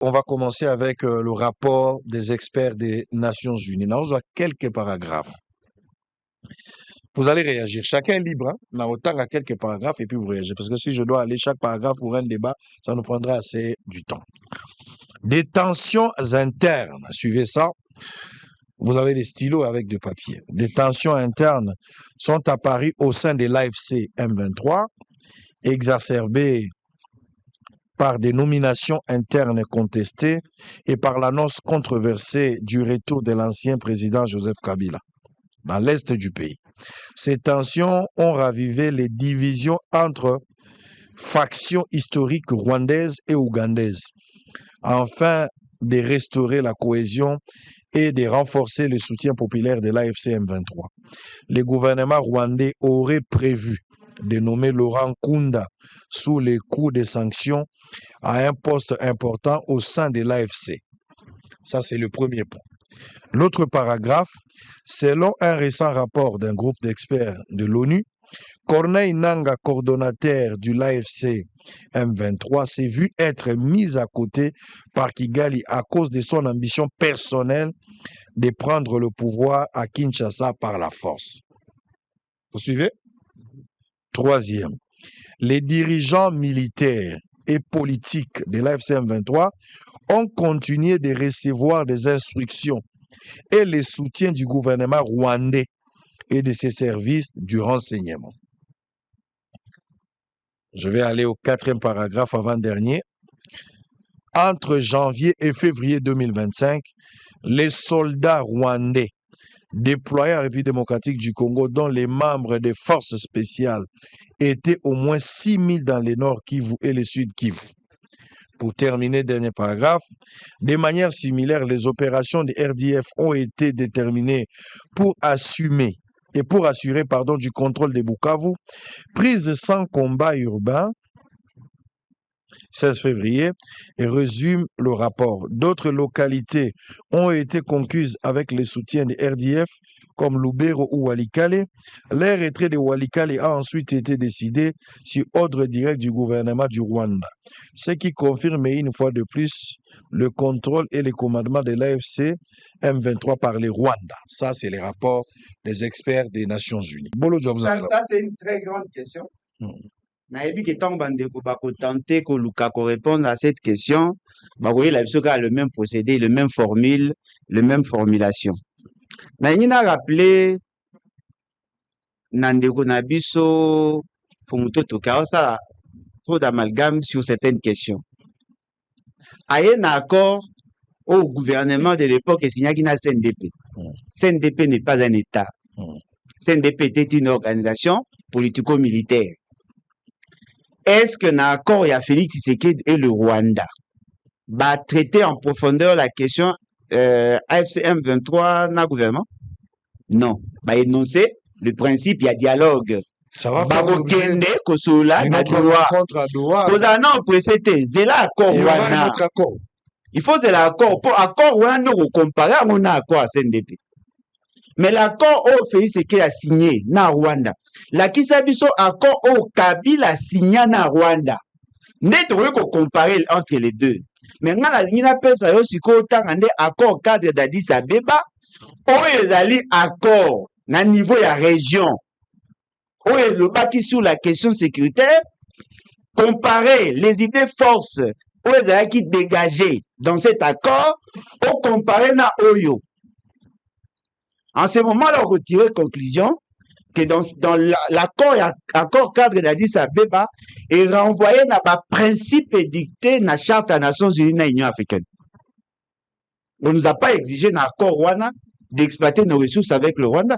on va commencer avec le rapport des experts des Nations Unies. Nous avons quelques paragraphes. Vous allez réagir. Chacun est libre. On a autant à quelques paragraphes et puis vous réagissez. Parce que si je dois aller chaque paragraphe pour un débat, ça nous prendra assez du temps. Des tensions internes. Suivez ça. Vous avez des stylos avec du papier. Des tensions internes sont apparues au sein de l'AFC M23, exacerbées par des nominations internes contestées et par l'annonce controversée du retour de l'ancien président Joseph Kabila dans l'est du pays. Ces tensions ont ravivé les divisions entre factions historiques rwandaises et ougandaises, afin de restaurer la cohésion et de renforcer le soutien populaire de l'AFC M23. Le gouvernement rwandais aurait prévu de nommer Laurent Nkunda sous les coups des sanctions à un poste important au sein de l'AFC. Ça, c'est le premier point. L'autre paragraphe, selon un récent rapport d'un groupe d'experts de l'ONU, Corneille Nangaa, coordonnateur du l'AFC M23, s'est vu être mis à côté par Kigali à cause de son ambition personnelle de prendre le pouvoir à Kinshasa par la force. Vous suivez? Troisième, les dirigeants militaires et politiques de l'AFC M23 ont continué de recevoir des instructions et le soutien du gouvernement rwandais et de ses services du renseignement. Je vais aller au quatrième paragraphe avant-dernier. Entre janvier et février 2025, les soldats rwandais déployés en République démocratique du Congo, dont les membres des forces spéciales étaient au moins 6 000 dans le nord Kivu et le sud Kivu. Pour terminer, dernier paragraphe, de manière similaire, les opérations de RDF ont été déterminées pour assurer du contrôle de Bukavu, prise sans combat urbain, 16 février, et résume le rapport. D'autres localités ont été conquises avec le soutien de RDF, comme Lubero ou Walikale. Le retrait de Walikale a ensuite été décidé sur ordre direct du gouvernement du Rwanda, ce qui confirme une fois de plus le contrôle et le commandement de l'AFC M23 par le Rwanda. Ça, c'est les rapports des experts des Nations Unies. Bolo, je vous en Ça, c'est une très grande question. Naïbi qui tombe en déco, tenter que Luka répondre à cette question, vous voyez, la a le même procédé, le même formule, le même formulation. Naïbi n'a rappelé, Nandeko Nabiso, Fumuto Toka, ça, trop d'amalgame sur certaines questions. Aïe, un accord au gouvernement de l'époque et signé na CNDP. CNDP n'est pas un État. CNDP était une organisation politico-militaire. Est-ce que l'accord y a Félix Tshisekedi et le Rwanda va traiter en profondeur la question AFC M23 na gouvernement? Non. Va énoncer le principe, il y a dialogue. Ça va faire Kende Kosola na droit. Koda non précédé, c'est l'accord wana. Il faut c'est l'accord pour accord wana nous comparer à mon accord à CNDP. Mais l'accord au Félix Tshisekedi a signé na Rwanda. La Kisabiso accord au Kabila a signé na Rwanda. Net on comparer entre les deux. Mais ngana ngina pesa yo siko tangande accord cadre d'Addis Abeba o ezali accord na niveau ya région. O ezobaki sur la question sécuritaire, comparer les idées forces o ezalaki dégagées dans cet accord, o comparer na Oyo. En ce moment-là, on retire conclusion que dans l'accord cadre d'Addis Abeba est renvoyé dans le principe édicté dans la charte des Nations Unies de l'Union africaine. On ne nous a pas exigé dans l'accord Rwanda d'exploiter nos ressources avec le Rwanda.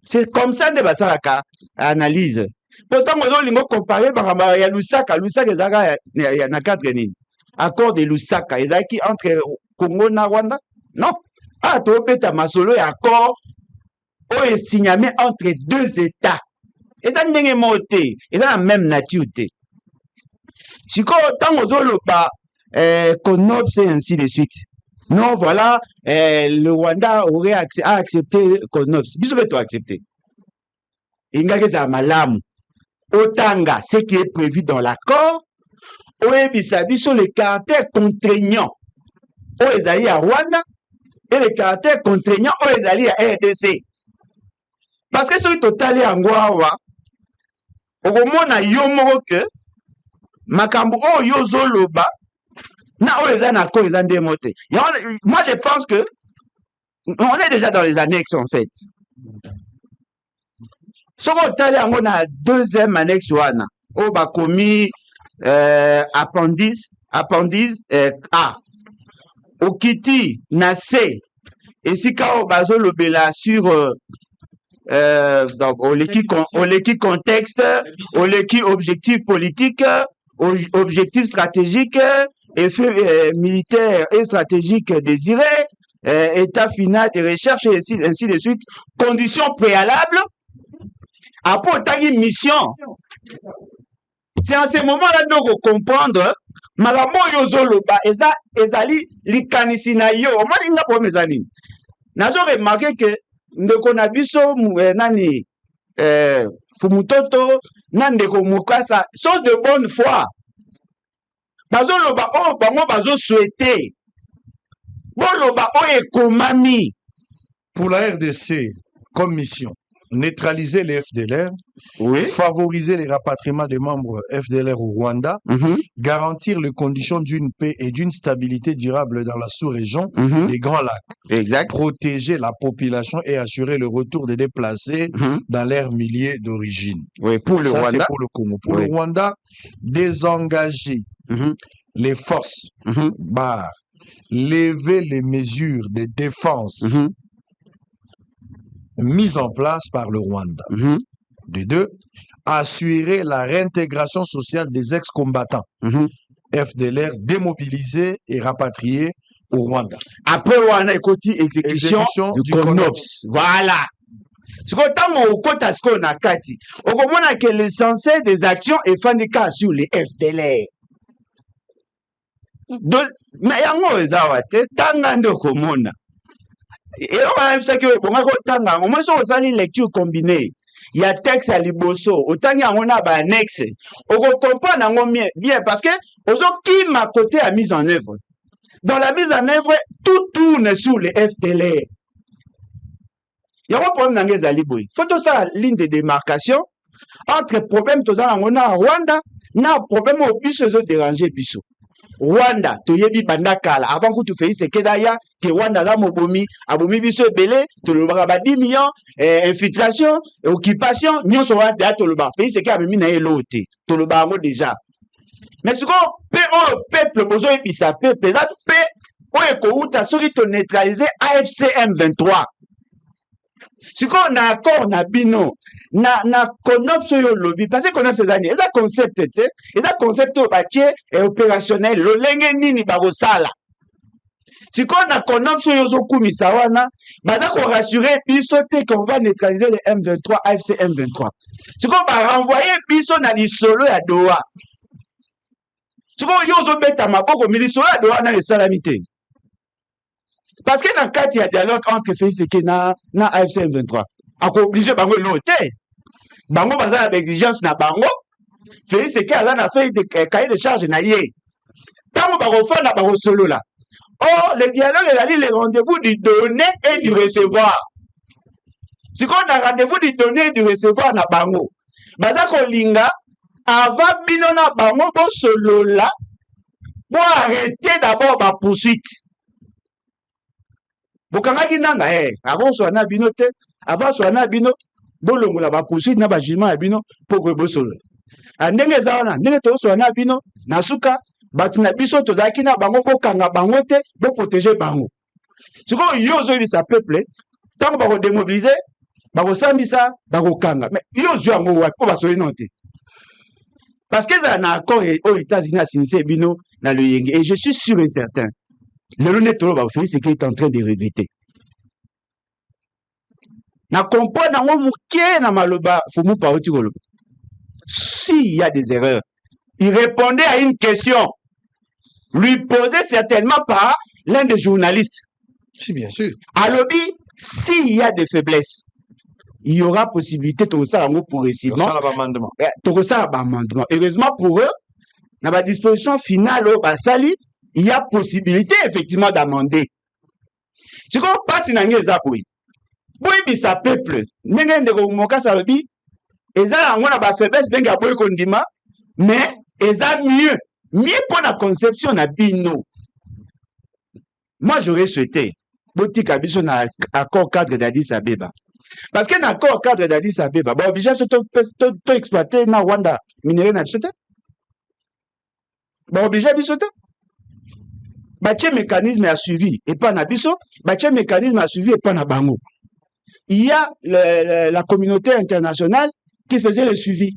C'est comme ça que nous analyse. Pourtant, nous avons comparé à Lusaka. Lusaka est dans cadre accord de Lusaka. Ils sont entre Congo et Rwanda? Non. Ah, tu as masolo et accord où est signé entre deux États. Et dans le même et dans la même nature. Si tant aux autres, CONOPS et ainsi de suite. Non, voilà, le Rwanda aurait accepté CONOPS. Bisous, tu as accepté. Il y a malam. Otanga, ce qui est prévu dans l'accord, oyebisa biso le caractère contraignant oyo ezali ya Rwanda et le caractère contraignant oyo ezali ya RDC. Parce que soki totali yango awa okomona yo moko ke makambo oyo ozoloba na oyo eza na ko eza ndemo te. Moi je pense que on est déjà dans les annexes en fait. Soki otali yango na deuxième annexe wana oyo bakomi appendice A okiti na C esika oyo bazolobela sur oleki contexte, oleki objectif politique, objectif stratégique, effet militaire et stratégique désiré, état final de recherche et ainsi de suite, conditions préalables, après mission. C'est en ce moment-là que nous comprendre makambo yozoloba ezali likanisi na yo omoni nga problème ezali nazo remarquer que ndeko na biso nani Fumutoto na ndeko Mukasa sont de bonne foi bazoloba o bango bazo souhaiter boloba o ekomami pour la RDC comme mission neutraliser les FDLR, oui, favoriser les rapatriements des membres FDLR au Rwanda, garantir les conditions d'une paix et d'une stabilité durable dans la sous-région des Grands Lacs, exact, protéger la population et assurer le retour des déplacés dans leurs milieux d'origine. Oui, pour le Rwanda. C'est pour le Congo. Pour le Rwanda, désengager les forces barres, lever les mesures de défense mise en place par le Rwanda. De deux, assurer la réintégration sociale des ex-combattants FDLR démobilisés et rapatriés au Rwanda. Après Rwanda, exécution du CONOPS. Voilà. Ce qu'on t'a au côté ce qu'on a kati. Au moment que l'essentiel des actions est fandika sur les FDLR. Mais yango ezawate tangando komona. Et on a ça que bon tanga au moins so osali lecture combinée il y a texte à liboso autant ya on a ba annexe on comprend nango bien parce que ozo qui m'a côté à mise en œuvre dans la mise en œuvre tout tourne sur les FDLR. Il y a un problème dans les aliboy faut tout ça ligne de démarcation entre problème tout ça on a Rwanda na problème au plus se déranger biso Rwanda toyebi bandakala avant que tu fais ce kedaya que Rwanda la mobomi abomi biso belé to le ba 10 millions infiltration occupation nyonso wa da to le ba fait ce que amemi na elote to le ba ngo déjà mais ce qu'on peuple bozo ebisa peuple la paix o ekouta soki to neutraliser AFC M23 ce qu'on a accord na bino na CONOPS yo lobby parce que CONOPS ezani eza concept te eza concept batie et opérationnel lo lenge nini bakosala sikoyo na CONOPS yo ozokumisa wana baza ko rassurer biso te qu'on va neutraliser les M23 AFC M23 sikoyo barenvoyer biso na lisolo ya Doha sikoyo yo ozobeta maboko mi lisolo ya Doha na esalami te parce que dans kati ya dialogue entre Félix Tshisekedi na AFC M23 ako obligé bango noter bango baza na exigence na bango Félix Tshisekedi aza na feuille de cahier de charge na ye tango bakofanda bakosolola oh le dialogue ezali le rendez-vous du donner et du recevoir sikoyo na rendez-vous du donner et du recevoir na bango baza kolinga avant bino na bango bosolola bo arrêter d'abord ba poursuite bokangaki nanga avant so na bino te avant so na bino bolongola ba poursuite na ba jugement ya bino poko bosolola ndenge za wana ndenge to so na bino na suka batu na biso tozaki na bango kokanga bango te bo protéger bango sikoyo yo zo bisa peuple tango bako démobiliser bako sambisa bako kanga mais yo zo yango wa po basoyi non te parce que ça na accord aux États-Unis a signé bino na le yenge et je suis sûr et certain le honnête tolo ba fait ce qui est en train de regretter na comprendre nango mukie na maloba fumu pa oti koloba s'il y a des erreurs il répondait à une question lui posée certainement par l'un des journalistes. Si, bien sûr. À lobby, s'il y a des faiblesses, il y aura possibilité de ça pour récemment. Heureusement pour eux, na ba disposition finale au basali, il y a possibilité effectivement d'amender. Tu comprends pas si nange eza boy. Boy bisa peuple, ndenge ndeko moka salobi, eza yango na ba faiblesse ndenge ya boy kondima, mais eza mieux pour la conception na bino. Moi j'aurais souhaité botika biso na accord cadre d'Addis Abeba. Parce que dans l'accord cadre d'Addis Abeba, bah obligé de exploiter na Rwanda minerai na biso te. Bah obligé biso te. Bah tiens mécanisme à suivi et pas na biso, bah tiens mécanisme à suivi et pas na bango. Il y a la communauté internationale qui faisait le suivi.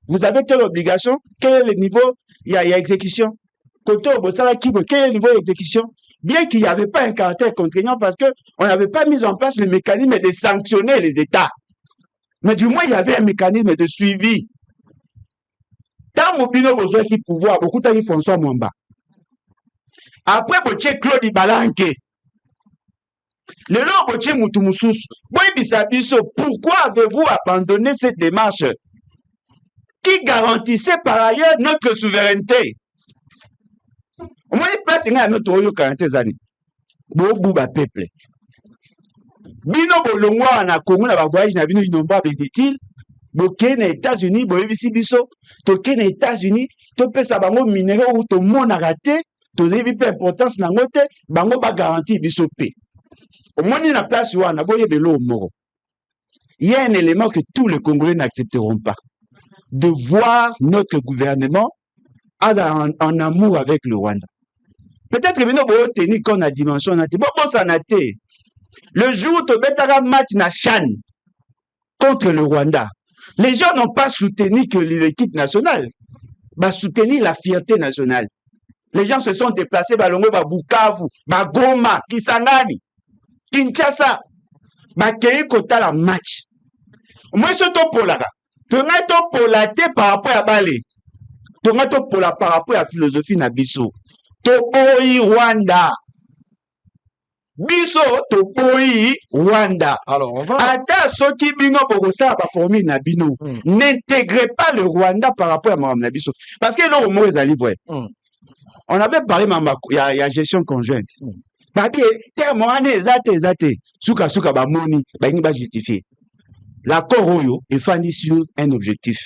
Vous avez telle obligation, quel est le niveau, il y a exécution. Côté au Bossala Kibo, quel est le niveau d'exécution? Bien qu'il n'y avait pas un caractère contraignant parce qu'on n'avait pas mis en place le mécanisme de sanctionner les États. Mais du moins, il y avait un mécanisme de suivi. Tant Mobino besoin qui pouvoir, beaucoup de François Mwamba. Après, Boche Claude Balanke. Le long Boche Moutoumoussous. Pourquoi avez-vous abandonné cette démarche qui garantissait par ailleurs notre souveraineté? Au moins, il place à notre royaume 40 années. Bouba peuple. Bino bolongwa na Congo na voyage na bino innombrable dit-il. Boké na États-Unis, boyebisi biso, toké na États-Unis, to pesa bango minéraux ou to mona raté, to zevi pe importance na ngote, bango ba garantie biso pe. Au moins na place wana boyebelo moro. Il y a un élément que tous les Congolais n'accepteront pas. De voir notre gouvernement en amour avec le Rwanda. Peut-être que nous tenir qu'on a dimension. Le jour où tu as un match na Chan contre le Rwanda, les gens n'ont pas soutenu que l'équipe nationale, bah soutenir la fierté nationale. Les gens se sont déplacés Balongo, Bukavu, Goma, Kisangani, Kinshasa, Kei Kota la match. Moi, ce to pour la to pour la par rapport à Balé. To pour la par rapport à la philosophie na biso. Topoi Rwanda. Biso Topoi Rwanda. Alors, on va. Ata soki bino bokosa ba formule na bino. N'intégrez pas le Rwanda par rapport à Mme Nabiso. Parce que là, au moins, on avait parlé il y a gestion conjointe. Babi, terme, on est zate. Souka, ba moni, ba ini ba justifié. L'accord Oyo est fondé sur un objectif.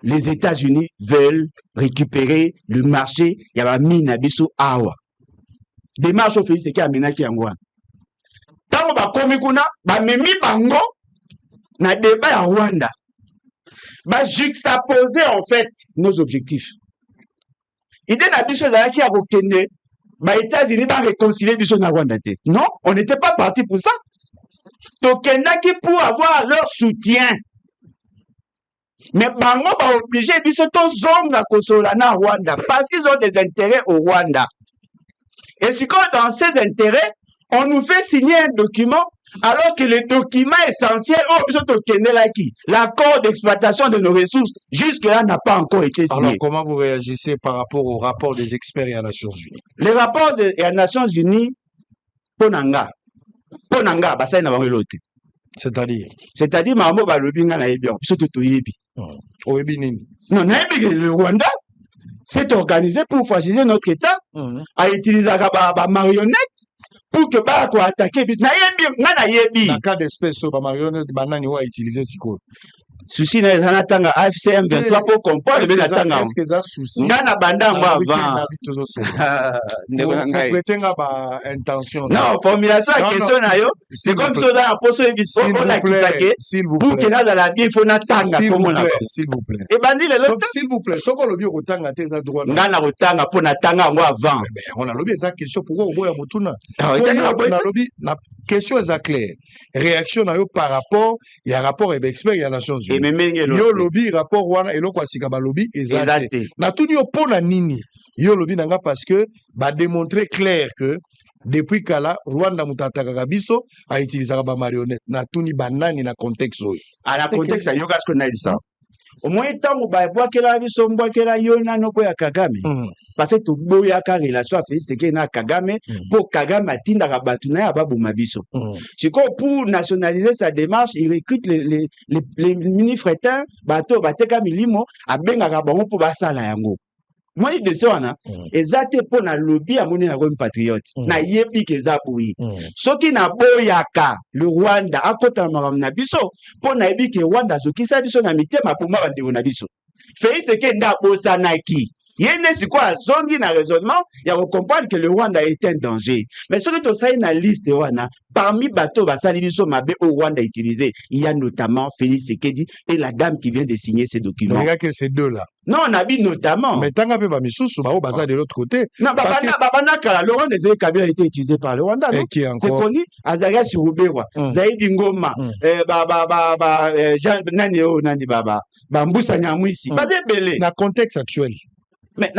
Les États-Unis veulent récupérer le marché, il y a mine abiso awa. Des marches au pays, c'est qui a mené qui en Tant ba komi kuna, ba memi bango, na débat à Rwanda. Ba juxtaposer en fait nos objectifs. Idée na biso là qui a rekende, ba États-Unis ba réconcilier biso na Rwanda. Non, on n'était pas parti pour ça. Tokenda qui pour avoir leur soutien. Mais bango ba obligé biso to zonga kosola na Rwanda parce qu'ils ont des intérêts au Rwanda. Et si dans ces intérêts, on nous fait signer un document alors que le document essentiel, l'accord d'exploitation de nos ressources, jusque-là n'a pas encore été signé. Alors comment vous réagissez par rapport au rapport des experts et à Nations Unies? Le rapport des Nations Unies, Ponanga, ça y n'a pas l'autre. C'est-à-dire, Mambo Balobinga na yebi, surtout Toyebi. Oyebi nini? Non, le Rwanda s'est organisé pour fragiliser notre État, à utiliser des marionnettes pour que ba ko attaquer. Na yebi. Dans cas d'espèce, ba marionnette banani wa utiliser siko. Souci na ezana tanga AFCM 23 pour comprendre le tanga. Est-ce que ça souci? Ngana banda moi avant. Vous prétendez ba intention. Non, formulation à question na yo, c'est comme ça dans poso ebiso on a kisake. Pour que na la bien faut na tanga comme on a. S'il vous plaît. Et bandi le lot. S'il vous plaît, soko lobi ko tanga te za droit. Ngana ko tanga pour na tanga moi avant. On a lobi ça question pourquoi au boya mutuna. On a lobi na question est claire. Réaction na yo par rapport, il y a rapport et expert il y a Nations Unies. Yo lobby rapport wana eloko asika ba lobby ezate. Na tuni yo pona nini? Yo lobby nanga parce que ba démontrer clair que depuis kala Rwanda mutataka biso a utiliser ba marionnette. Na tuni banani na contexte oyo. À la contexte yo gasko na ça. au moins ntango babwakela biso mbwakela yo nano boya Kagame parce que toboyaka relation à Félix Tshisekedi na Kagame pour Kagame atindaka bato na ya baboma biso. Pour nationaliser sa démarche, il recrute les mini-frétins bato bateka milimo abengaka bango pour basala yango. Moi, je dis ça, exact pour na lobby à mon patriote. Na yebi keza boui. Soki na boyaka le Rwanda à côté na biso pour na yebi ke Rwanda soki sa biso na mitema pour ma bande na biso. Félix Tshisekedi nda bosanaki. Yene si quoi zongi na raisonnement, il y a comprendre que le Rwanda est un danger. Mais ce que tu sais na liste wana, parmi bateaux basali biso mabe au Rwanda utilisé, il y a notamment Félix Tshisekedi et la dame qui vient de signer ces documents. Regarde que ces deux-là. Non, on a vu notamment. Mais tant qu'on misusu, bah, au bazar de l'autre côté. Non, le Rwanda des Kabila a été utilisé par le Rwanda. Et qui encore? C'est connu. Azaria Surubewa, Zaïd Ngoma, Nani Baba, Mboussa Nyamwisi. Dans le contexte actuel. Mais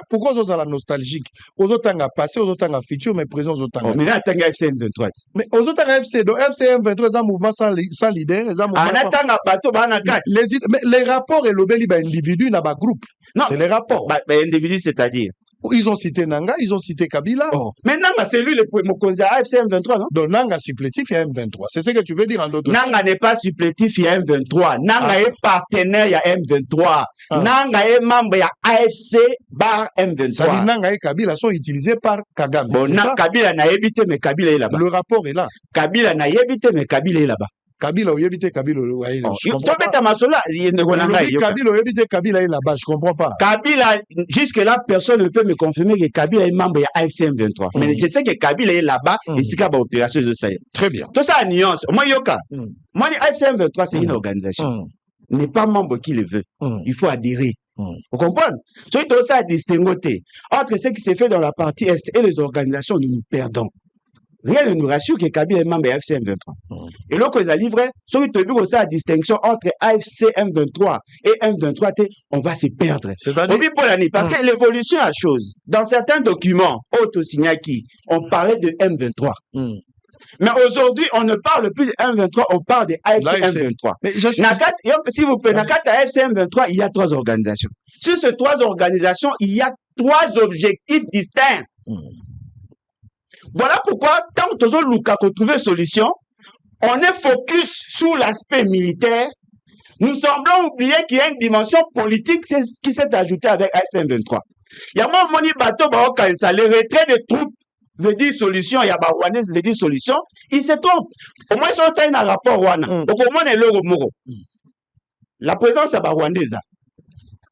pourquoi vous êtes nostalgique? Vous êtes en passé, vous êtes en futur, mais présent, vous êtes en. Mais là, tu as FC M23. Mais vous êtes en FC, donc FC M23, c'est un mouvement sans leader. Les rapports et l'obéli, individu, n'a pas groupe. C'est les rapports. Individu, c'est-à-dire. Ils ont cité Nanga, ils ont cité Kabila. Mais Nanga, c'est lui le Mokonza AFC M23, non? Donc Nanga supplétif, il y a M23. C'est ce que tu veux dire en d'autres termes. Nanga n'est pas supplétif, il y a M23. Nanga est partenaire, il y a M23. Nanga est membre, il y a AFC bar M23. Ça dit Nanga et Kabila sont utilisés par Kagame. Bon, Kabila n'a évité, mais Kabila est là-bas. Le rapport est là. Kabila n'a évité, mais Kabila est là-bas. Kabila oyebite Kabila Kabila est là-bas, je comprends pas. Kabila, jusque là, personne ne peut me confirmer que Kabila est membre de AFC M23. Mais je sais que Kabila est là-bas et c'est qu'à opération de ça. Très bien. Tout ça, nuance. Moi, Yoka. Moi, AFC M23, c'est une organisation. N'est pas membre qui le veut. Il faut adhérer. Vous comprenez? C'est tout ça à distinguer. Entre ce qui s'est fait dans la partie Est et les organisations, nous nous perdons. Rien ne nous rassure que Kabila est membre de AFC M23. Et là, quand ils ont livré, ce qui te dit aussi la distinction entre AFC M23 et M23, on va se perdre. Parce que l'évolution a chose. Dans certains documents, Otosignaki, on parlait de M23. Mais aujourd'hui, on ne parle plus de M23, on parle de AFC M23. S'il vous plaît, dans AFC M23, il y a 3 organisations. Sur ces 3 organisations, il y a 3 objectifs distincts. Voilà pourquoi, tant que Luka a trouvé solution, on est focus sur l'aspect militaire. Nous semblons oublier qu'il y a une dimension politique qui s'est ajoutée avec AFC M23. Il y a mon moni bateau, les retraits de troupes veut dire solution, il y a Rwandais veut dire solution. Il se trompe. Au moins, ils ont un rapport Rwanda. Donc, au moins, la présence est rwandaise.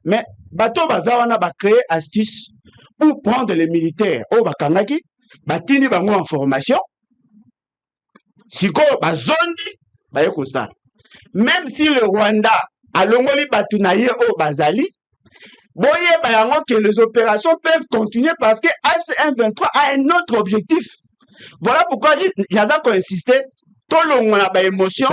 Mais bateau bazawana va créer astuce pour prendre les militaires au Bakangaki. Batini bango en formation. Siko bazondi baye kosala. Même si le Rwanda a longoli batunaye au Bazali, boye bayango que les opérations peuvent continuer parce que AFC M23 a un autre objectif. Voilà pourquoi j'ai insisté. Tout le monde a des émotions,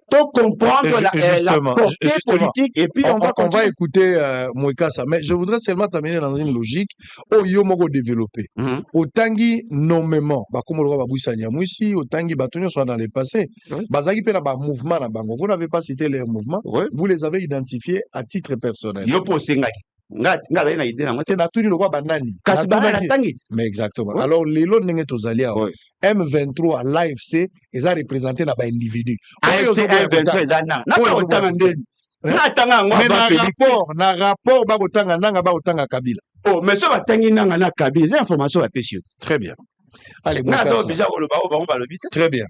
tout comprendre la portée politique et puis on va écouter Mouekassa, mais je voudrais seulement t'amener dans une logique au yomogo développé. Au tangi nommément, comme le roi Babouissa Nyamwisi, au tangi batonio soit dans le passé, bazaki pe na ba mouvement na bango. Vous n'avez pas cité les mouvements, vous les avez identifiés à titre personnel. Mais exactement. Alors, les lots M23, l'AFC, ils ont représenté dans l'individu. AFC M23, oh, mais ça va t'enguiner Kabila. C'est information à péché. Très bien. Allez, très bien.